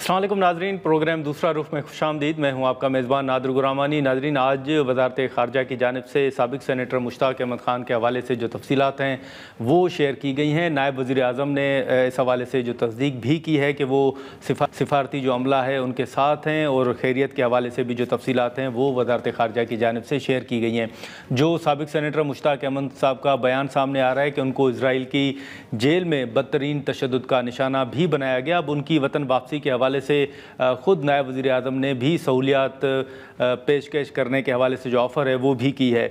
अस्सलाम वालेकुम नाजरीन, प्रोग्राम दूसरा रुख में खुशामदीद। मैं हूं आपका मेज़बान नादिर गुरामानी। नाजरीन, आज वज़ारत ख़ारजा की जानिब से साबिक़ सेनेटर मुश्ताक अहमद ख़ान के हवाले से जो तफ़सीलात हैं वो शेयर की गई हैं। नायब वज़ीर आज़म ने इस हवाले से जो तस्दीक भी की है कि वो सिफारती जो अमला है उनके साथ हैं, और खैरियत के हवाले से भी जो तफ़सीलात हैं वो वज़ारत ख़ारजा की जानिब से शेयर की गई हैं। जो साबिक़ सेनेटर मुश्ताक अहमद साहब का बयान सामने आ रहा है कि उनको इज़राइल की जेल में बदतरीन तशद्दुद का निशाना भी बनाया गया। अब उनकी वतन वापसी के हवाले से ख़ुद नायब वज़ीर आज़म ने भी सहूलियात पेशकश करने के हवाले से जो ऑफ़र है वो भी की है।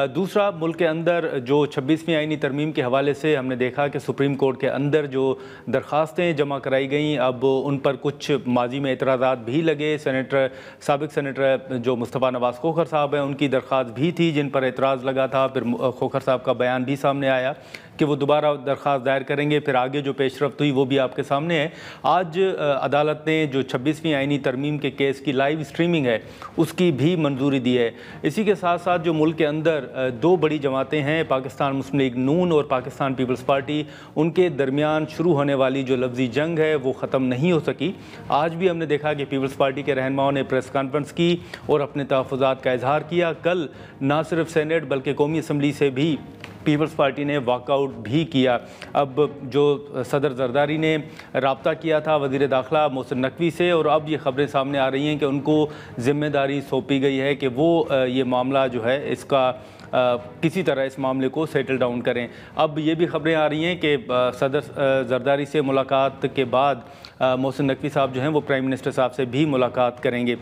दूसरा, मुल्क के अंदर जो 26वीं आईनी तरमीम के हवाले से हमने देखा कि सुप्रीम कोर्ट के अंदर जो दरख्वास्तें जमा कराई गईं, अब उन पर कुछ माजी में एतराज़ात भी लगे। साबिक़ सेनेटर जो मुस्तफ़ा नवाज़ खोखर साहब हैं उनकी दरख्वास्त भी थी जिन पर एतराज़ लगा था। फिर खोखर साहब का बयान भी सामने आया कि वो दोबारा दरख्वास्त दायर करेंगे। फिर आगे जो पेशरफ्त हुई वो भी आपके सामने है। आज अदालत ने जो 26वीं आईनी तरमीम के केस की लाइव स्ट्रीमिंग है उसकी भी मंजूरी दी है। इसी के साथ साथ जो मुल्क के अंदर दो बड़ी जमातें हैं, पाकिस्तान मुस्लिम लीग नून और पाकिस्तान पीपल्स पार्टी, उनके दरमियान शुरू होने वाली जो लफ्ज़ी जंग है वो ख़त्म नहीं हो सकी। आज भी हमने देखा कि पीपल्स पार्टी के रहनुमाओं ने प्रेस कॉन्फ्रेंस की और अपने तहफ़्फ़ुज़ात का इजहार किया। कल ना सिर्फ सेनेट बल्कि कौमी असम्बली से भी पीपल्स पार्टी ने वॉकआउट भी किया। अब जो सदर जरदारी ने रब्ता किया था वज़ीर दाखिला मोहसिन नकवी से, और अब ये ख़बरें सामने आ रही हैं कि उनको ज़िम्मेदारी सौंपी गई है कि वो ये मामला जो है इसका किसी तरह इस मामले को सेटल डाउन करें। अब ये भी ख़बरें आ रही हैं कि सदर जरदारी से मुलाकात के बाद मोहसिन नकवी साहब जो हैं वो प्राइम मिनिस्टर साहब से भी मुलाकात करेंगे।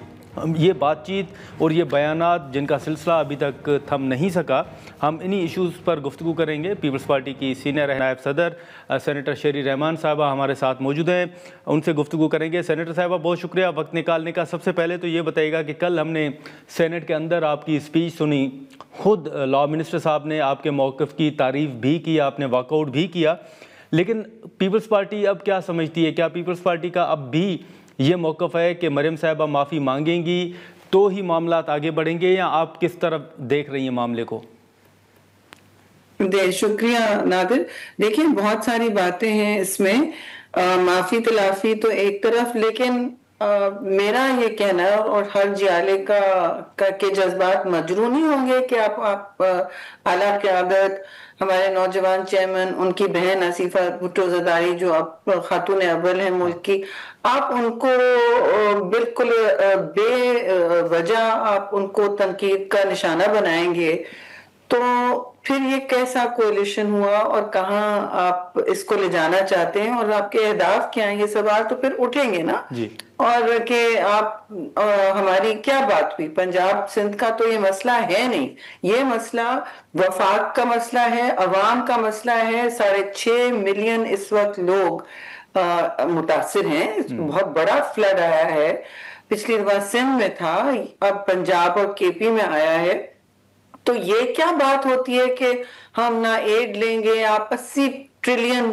ये बातचीत और ये बयानात जिनका सिलसिला अभी तक थम नहीं सका, हम इन्हीं इश्यूज़ पर गुफ्तगू करेंगे। पीपल्स पार्टी की सीनियर नायब सदर सेनेटर शेरी रहमान साहबा हमारे साथ मौजूद हैं, उनसे गुफ्तगू करेंगे। सेनेटर साहबा, बहुत शुक्रिया वक्त निकालने का। सबसे पहले तो ये बताइएगा कि कल हमने सेनेट के अंदर आपकी स्पीच सुनी, ख़ुद लॉ मिनिस्टर साहब ने आपके मौक़िफ़ की तारीफ़ भी की, आपने वॉकआउट भी किया, लेकिन पीपल्स पार्टी अब क्या समझती है? क्या पीपल्स पार्टी का अब भी ये मौक़िफ़ है कि मरियम साहिबा माफ़ी मांगेंगी तो ही मामलात आगे बढ़ेंगे, या आप किस तरफ देख रही हैं मामले को? शुक्रिया नादिर। देखिए, बहुत सारी बातें हैं इसमें, माफ़ी तलाफ़ी तो एक तरफ, लेकिन मेरा ये कहना है और हर जियाले के जज्बात मजरू नहीं होंगे कि आप आला क़यादत, हमारे नौजवान चेयरमैन, उनकी बहन आसिफा भुट्टो ज़रदारी जो अब खातून अव्वल है मुल्क की, आप उनको बिल्कुल बेवजह आप उनको तनकीद का निशाना बनाएंगे तो फिर ये कैसा कोलिशन हुआ और कहाँ आप इसको ले जाना चाहते हैं और आपके अहदाफ क्या हैं, ये सवाल तो फिर उठेंगे ना जी। और कि आप हमारी क्या बात हुई, पंजाब सिंध का तो ये मसला है नहीं, ये मसला वफाक का मसला है, अवाम का मसला है। 6.5 मिलियन इस वक्त लोग मुतासिर हैं, बहुत बड़ा फ्लड आया है। पिछली बार सिंध में था, अब पंजाब और केपी में आया है। तो ये क्या बात होती है कि हम ना एड लेंगे, आप 80 ट्रिलियन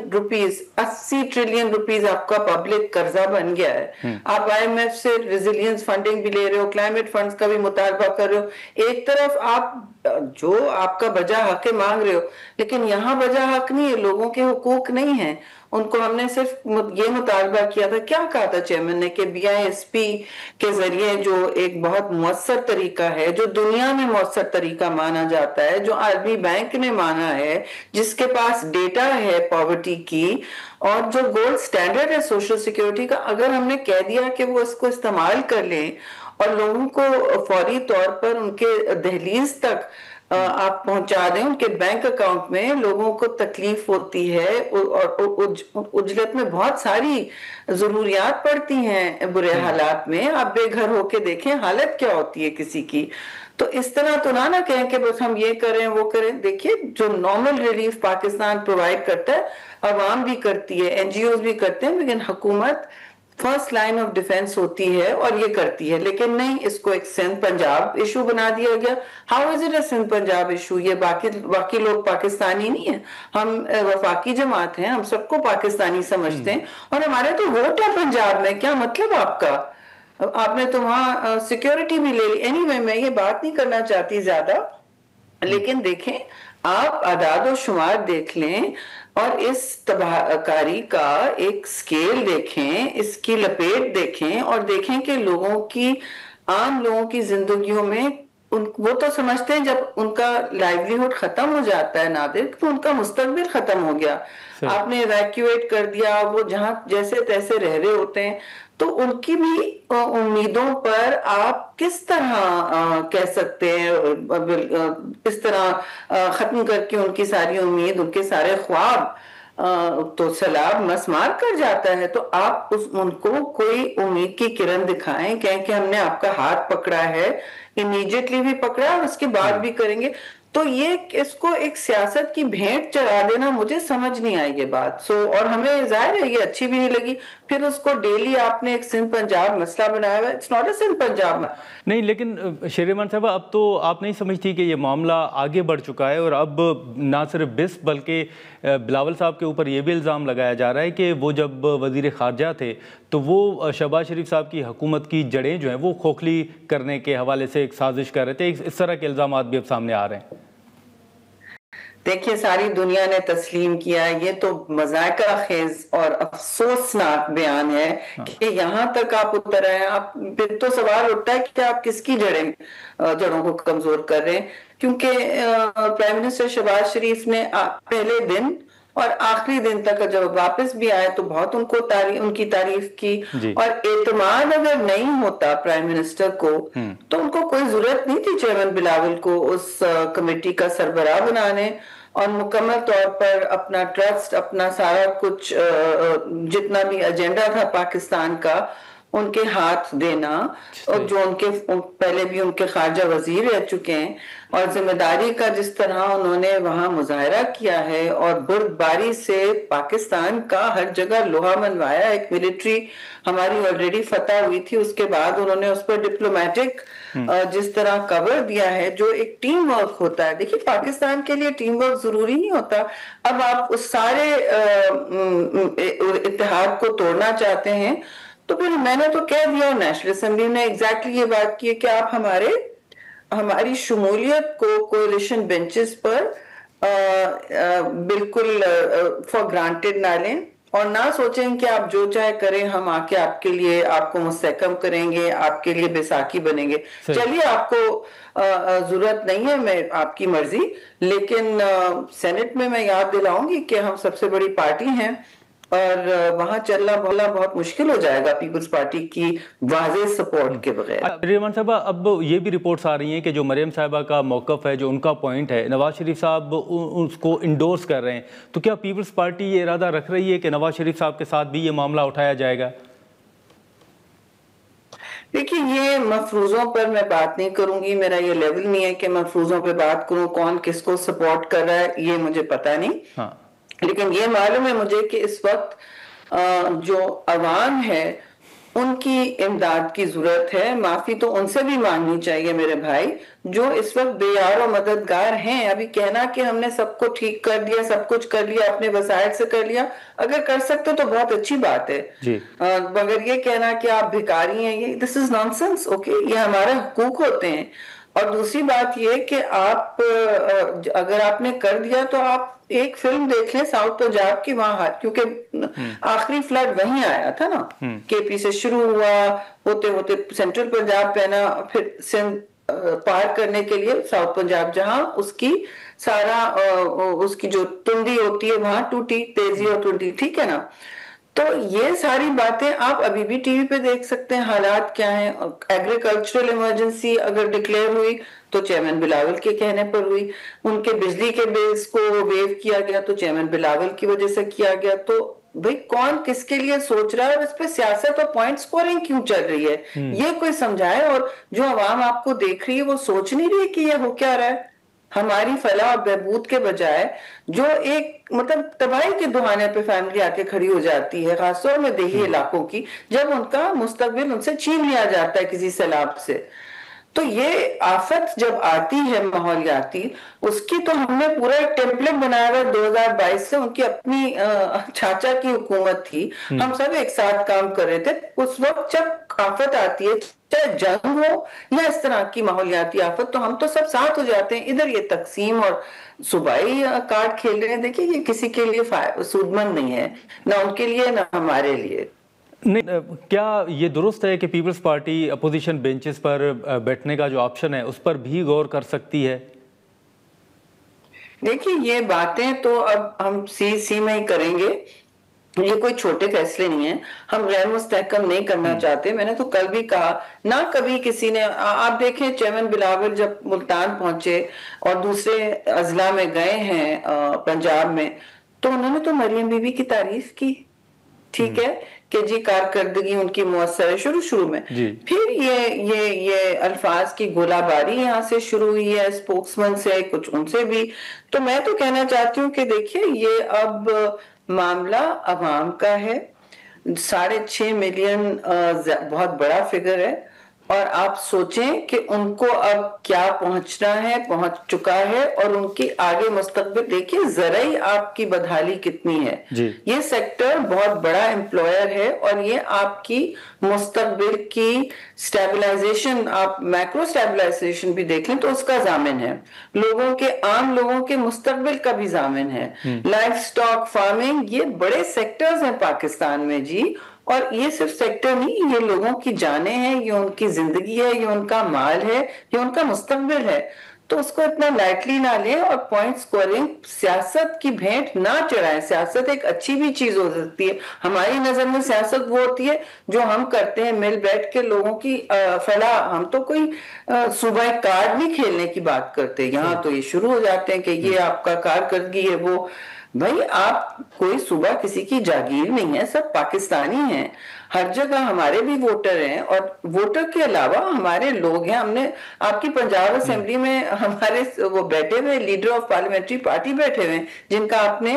रुपीस आपका पब्लिक कर्जा बन गया है। आप IMF से रेजिलियंस फंडिंग भी ले रहे हो, क्लाइमेट फंड्स का भी मुतालबा कर रहे हो। एक तरफ आप जो आपका बजा हक मांग रहे हो, लेकिन यहाँ बजा हक नहीं है, लोगों के हुकूक नहीं है। उनको हमने सिर्फ ये मुतालबा किया था, क्या कहा था चेयरमैन ने, कि BISP के जरिए जो एक बहुत मुअस्सर तरीका है, जो दुनिया में मुअस्सर तरीका माना जाता है, जो आरबी बैंक ने माना है, जिसके पास डेटा है पॉवर्टी की, और जो गोल्ड स्टैंडर्ड है सोशल सिक्योरिटी का, अगर हमने कह दिया कि वो इसको इस्तेमाल कर लें और लोगों को फौरी तौर पर उनके दहलीज तक आप पहुंचा दें, उनके बैंक अकाउंट में, लोगों को तकलीफ होती है और उजलत में बहुत सारी जरूरियात पड़ती हैं बुरे हालात में। आप बेघर होके देखें हालत क्या होती है किसी की। तो इस तरह तो ना कहें कि बस हम ये करें वो करें। देखिए, जो नॉर्मल रिलीफ पाकिस्तान प्रोवाइड करता है, अवाम भी करती है, NGOs भी करते हैं, लेकिन हुकूमत फर्स्ट लाइन ऑफ डिफेंस होती है और ये करती है। लेकिन नहीं, इसको एक सिंध पंजाब इशू बना दिया गया। How is it a Sindh Punjab issue? ये बाकी लोग पाकिस्तानी नहीं है, हम वफाकी जमात हैं, हम सबको पाकिस्तानी समझते हैं और हमारे तो वोट है पंजाब में। क्या मतलब आपका? आपने तो वहां सिक्योरिटी भी ले ली। एनीवे, मैं ये बात नहीं करना चाहती ज्यादा, लेकिन देखें, आप आदाद और शुमार देख लें, और इस तबाहकारी का एक स्केल देखें, इसकी लपेट देखें और देखें कि लोगों की, आम लोगों की जिंदगियों में वो तो समझते हैं जब उनका लाइवलीहुड खत्म हो जाता है नादिर, तो उनका मुस्तकबिल खत्म हो गया, आपने इवैक्यूएट कर दिया, वो जहां जैसे तैसे रह रहे होते हैं, तो उनकी भी उम्मीदों पर आप किस तरह कह सकते हैं, किस तरह खत्म करके उनकी सारी उम्मीद, उनके सारे ख्वाब तो सैलाब मसमार कर जाता है। तो आप उनको कोई उम्मीद की किरण दिखाएं, कहें कि हमने आपका हाथ पकड़ा है, इमीडिएटली भी पकड़ा और उसके बाद भी करेंगे। तो ये इसको एक सियासत की भेंट चढ़ा देना, मुझे समझ नहीं आई ये बात। और हमें जाहिर है ये अच्छी भी नहीं लगी। फिर उसको डेली आपने एक सिंध पंजाब मसला बनाया हुआ, it's not a Sindh Punjab नहीं। लेकिन शेर-ए-मान साहब, अब तो आप नहीं समझती कि ये मामला आगे बढ़ चुका है और अब ना सिर्फ बिस्प बल्कि बिलावल साहब के ऊपर ये भी इल्ज़ाम लगाया जा रहा है कि वो जब वज़ीर ख़ारजा थे तो वो शहबाज शरीफ साहब की हुकूमत की जड़ें जो हैं वो खोखली करने के हवाले से एक साजिश कर रहे थे। इस तरह के इल्ज़ाम भी अब सामने आ रहे हैं। देखिए, सारी दुनिया ने तस्लीम किया, ये तो मज़ाक़ा खेज और अफसोसनाक बयान है कि यहाँ तक आप उतर आए। आप फिर तो सवाल उठता है कि आप किसकी जड़ों को कमजोर कर रहे हैं, क्योंकि प्राइम मिनिस्टर शहबाज शरीफ ने पहले दिन और आखिरी दिन तक जब वापस भी आए तो बहुत उनकी तारीफ की, और एतमाद अगर नहीं होता प्राइम मिनिस्टर को तो उनको कोई जरूरत नहीं थी चेयरमैन बिलावल को उस कमेटी का सरबराह बनाने और मुकम्मल तौर पर अपना ट्रस्ट, अपना सारा कुछ जितना भी एजेंडा था पाकिस्तान का उनके हाथ देना, और जो उनके पहले भी उनके खारजा वजीर रह चुके हैं, और जिम्मेदारी का जिस तरह उन्होंने वहां मुजाहरा किया है और बुर्दबारी से पाकिस्तान का हर जगह लोहा मनवाया। एक मिलिट्री हमारी ऑलरेडी फतह हुई थी, उसके बाद उन्होंने उस पर डिप्लोमेटिक जिस तरह कवर दिया है, जो एक टीम वर्क होता है। देखिए, पाकिस्तान के लिए टीम वर्क जरूरी नहीं होता। अब आप उस सारे इत्तेहाद को तोड़ना चाहते हैं तो फिर मैंने तो कह दिया, नेशनल असेंबली ने एग्जैक्टली ये बात की है कि आप हमारी शमूलियत को कोalition बेंचेस पर बिल्कुल फॉर ग्रांटेड ना लें और ना सोचें कि आप जो चाहे करें, हम आके आपके लिए आपको मुस्तहकम करेंगे, आपके लिए बैसाखी बनेंगे। चलिए, आपको जरूरत नहीं है, मैं आपकी मर्जी, लेकिन सेनेट में मैं याद दिलाऊंगी कि हम सबसे बड़ी पार्टी हैं और वहां चलना बोलना बहुत मुश्किल हो जाएगा पीपल्स पार्टी की वाज़ेह सपोर्ट के बगैर। रेहमान साहबा, अब ये भी रिपोर्ट्स आ रही हैं कि जो मरियम साहिबा का मौक़िफ़ है, जो उनका पॉइंट है, नवाज शरीफ साहब उसको इंडोर्स कर रहे हैं। तो क्या पीपल्स पार्टी ये इरादा रख रही है कि नवाज शरीफ साहब के साथ भी ये मामला उठाया जाएगा? देखिए, ये मफरूजों पर मैं बात नहीं करूंगी, मेरा ये लेवल नहीं है कि मफरूजों पर बात करूं, कौन किसको सपोर्ट कर रहा है ये मुझे पता नहीं। हाँ। लेकिन ये मालूम है मुझे कि इस वक्त जो अवाम है उनकी इमदाद की जरूरत है। माफी तो उनसे भी मांगनी चाहिए मेरे भाई, जो इस वक्त बेयार और मददगार हैं। अभी कहना कि हमने सबको ठीक कर दिया, सब कुछ कर लिया, अपने वसाइल से कर लिया, अगर कर सकते तो बहुत अच्छी बात है, मगर ये कहना कि आप भिखारी हैं, ये दिस इज नॉनसेंस। ओके, ये हमारे हुकूक होते हैं। और दूसरी बात ये कि आप अगर आपने कर दिया तो आप एक फिल्म देख लें साउथ पंजाब की, वहां क्योंकि आखिरी फ्लड वहीं आया था ना, केपी से शुरू हुआ, होते होते सेंट्रल पंजाब पहना, फिर सिंध पार करने के लिए साउथ पंजाब, जहां उसकी सारा उसकी जो टुंडी होती है वहां टूटी, तेजी और टुंडी, ठीक है ना। तो ये सारी बातें आप अभी भी टीवी पे देख सकते हैं, हालात क्या हैं। एग्रीकल्चरल इमरजेंसी अगर डिक्लेयर हुई तो चेयरमैन बिलावल के कहने पर हुई, उनके बिजली के बिल्स को वेव किया गया तो चेयरमैन बिलावल की वजह से किया गया। तो भाई, कौन किसके लिए सोच रहा है और इस पे सियासत और पॉइंट स्कोरिंग क्यों चल रही है, ये कोई समझाए। और जो आवाम आपको देख रही है वो सोच नहीं रही कि ये हो क्या रहा है। हमारी फलाह और बहबूद के बजाय जो एक मतलब तबाही के दुहाने पे फैमिली आके खड़ी हो जाती है, खासतौर में देही इलाकों की, जब उनका मुस्तकबिल उनसे छीन लिया जाता है किसी सैलाब से। तो ये आफत जब आती है माहौलियाती, उसकी तो हमने पूरा एक टेम्पलेट बनाया हुआ 2022 से। उनकी अपनी चाचा की हुकूमत थी, हम सब एक साथ काम कर रहे थे। उस वक्त जब आफत आती है, चाहे जंग हो या इस तरह की माहौलियाती आफत, तो हम तो सब साथ हो जाते हैं। इधर ये तकसीम और सूबाई कार्ड खेल रहे हैं। देखिए, ये किसी के लिए सूदमंद नहीं है, ना उनके लिए ना हमारे लिए। नहीं, क्या ये दुरुस्त है कि पीपल्स पार्टी अपोजिशन बेंचेस पर बैठने का जो ऑप्शन है उस पर भी गौर कर सकती है? देखिए, ये बातें तो अब हम सी में ही करेंगे। ये कोई छोटे फैसले नहीं है, हम गैर मुस्तहकम नहीं करना चाहते। मैंने तो कल भी कहा, ना कभी किसी ने, आप देखें चेयरमैन बिलावल जब मुल्तान पहुंचे और दूसरे अजला में गए हैं पंजाब में, तो उन्होंने तो मरियम बीबी की तारीफ की, ठीक है, कि जी कारकर्दगी उनकी मुअस्सर है शुरू में। फिर ये अल्फाज की गोलाबारी यहाँ से शुरू हुई है, स्पोक्समैन से, कुछ उनसे भी। तो मैं तो कहना चाहती हूँ कि देखिए, ये अब मामला अवाम का है। 6.5 मिलियन बहुत बड़ा फिगर है, और आप सोचें कि उनको अब क्या पहुंचना है, पहुंच चुका है, और उनकी आगे मुस्तकबिल देखिए, ज़राई आपकी बदहाली कितनी है। ये सेक्टर बहुत बड़ा एम्प्लॉयर है, और ये आपकी मुस्तकबिल की स्टेबलाइजेशन, आप मैक्रो स्टेबलाइजेशन भी देख लें तो उसका जामिन है, लोगों के, आम लोगों के मुस्तकबिल का भी जामिन है। लाइफ स्टॉक, फार्मिंग, ये बड़े सेक्टर्स हैं पाकिस्तान में जी। और ये सिर्फ सेक्टर नहीं, ये लोगों की जानें हैं, ये उनकी जिंदगी है, ये उनका माल है, ये उनका मुस्तकबिल है। तो उसको इतना लाइटली ना लें, और पॉइंट स्कोरिंग, सियासत की भेंट ना चढ़ाएं। सियासत एक अच्छी भी चीज हो सकती है। हमारी नजर में सियासत वो होती है जो हम करते हैं मिल बैठ के लोगों की फलाह। हम तो कोई सूबाई कार्ड नहीं खेलने की बात करते, यहाँ तो ये शुरू हो जाते हैं कि ये आपका कारकर्दगी है वो। भाई, आप कोई सूबा किसी की जागीर नहीं है, सब पाकिस्तानी हैं। हर जगह हमारे भी वोटर हैं, और वोटर के अलावा हमारे लोग हैं। हमने आपकी पंजाब असेंबली में हमारे वो बैठे हुए लीडर ऑफ पार्लियामेंट्री पार्टी बैठे हुए, जिनका आपने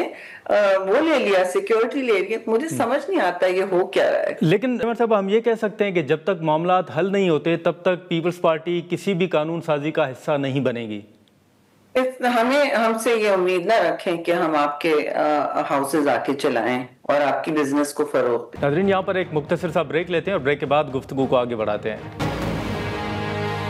वो ले लिया, सिक्योरिटी ले लिया। मुझे समझ नहीं आता ये हो क्या रहा है। लेकिन साहब, हम ये कह सकते हैं कि जब तक मामला हल नहीं होते तब तक पीपल्स पार्टी किसी भी कानून साजी का हिस्सा नहीं बनेगी। हमसे ये उम्मीद ना रखें कि हम आपके हाउसेज आके चलाएं और आपकी बिजनेस को फरोग दें। नाज़रीन, यहाँ पर एक मुख्तसर सा ब्रेक लेते हैं और ब्रेक के बाद गुफ्तगू को आगे बढ़ाते हैं।